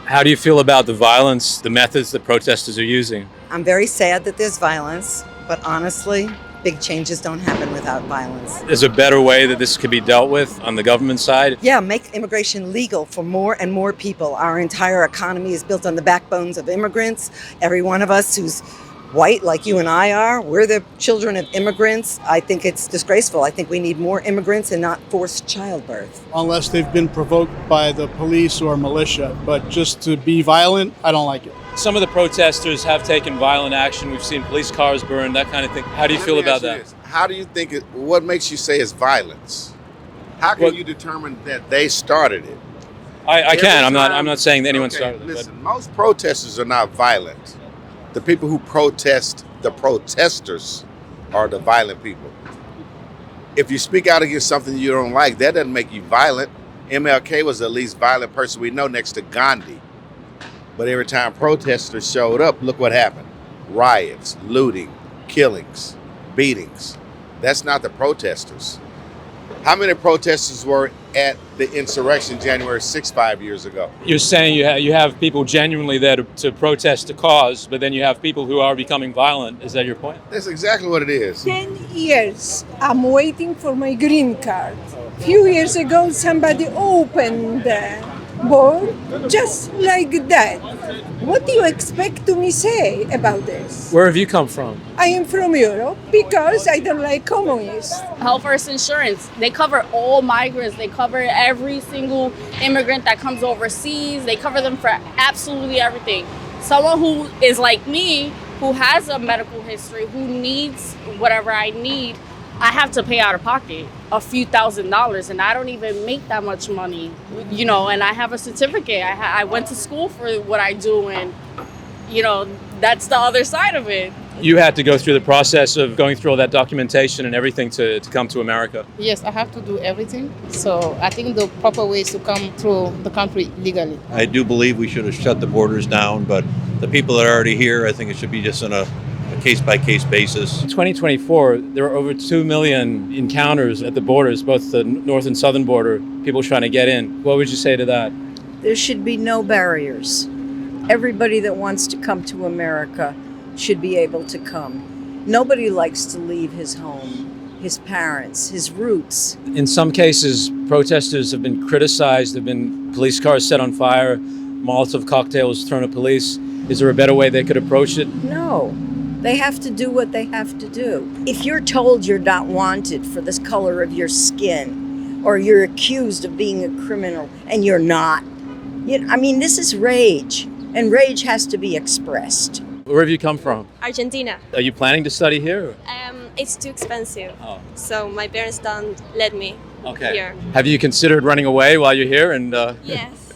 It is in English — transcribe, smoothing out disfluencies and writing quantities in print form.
How do you feel about the violence, the methods that protesters are using? I'm very sad that there's violence, but honestly, big changes don't happen without violence. Is there a better way that this could be dealt with on the government side? Yeah, make immigration legal for more and more people. Our entire economy is built on the backbones of immigrants. Every one of us who's white, like you and I are, we're the children of immigrants. I think it's disgraceful. I think we need more immigrants and not forced childbirth. Unless they've been provoked by the police or militia. But just to be violent, I don't like it. Some of the protesters have taken violent action. We've seen police cars burned, that kind of thing. How do you feel about that? How do you think what makes you say it's violence? How can you determine that they started it? I can. I'm not saying that anyone started it. Listen, most protesters are not violent. The people who protest, the protesters, are the violent people. If you speak out against something you don't like, that doesn't make you violent. MLK was the least violent person we know next to Gandhi. But every time protesters showed up, look what happened. Riots, looting, killings, beatings. That's not the protesters. How many protesters were at the insurrection January 6th 5 years ago? You're saying you have people genuinely there to protest a cause, but then you have people who are becoming violent. Is that your point? That's exactly what it is. 10 years I'm waiting for my green card. A few years ago somebody opened the board just like that. What do you expect to me say about this? Where have you come from? I am from Europe because I don't like communists. Health first insurance, they cover all migrants. They cover every single immigrant that comes overseas. They cover them for absolutely everything. Someone who is like me, who has a medical history, who needs whatever I need, I have to pay out of pocket a few $1,000s, and I don't even make that much money, and I have a certificate. I went to school for what I do, and, that's the other side of it. You had to go through the process of going through all that documentation and everything to come to America. Yes, I have to do everything. So I think the proper way is to come through the country legally. I do believe we should have shut the borders down, but the people that are already here, I think it should be just on a case-by-case basis. In 2024, there were over 2 million encounters at the borders, both the north and southern border, people trying to get in. What would you say to that? There should be no barriers. Everybody that wants to come to America should be able to come. Nobody likes to leave his home, his parents, his roots. In some cases, protesters have been criticized, there have been police cars set on fire, Molotov cocktails thrown at police. Is there a better way they could approach it? No. They have to do what they have to do. If you're told you're not wanted for the color of your skin, or you're accused of being a criminal and you're not, this is rage, and rage has to be expressed. Where have you come from? Argentina. Are you planning to study here? It's too expensive. So my parents don't let me here. Have you considered running away while you're here? Yes.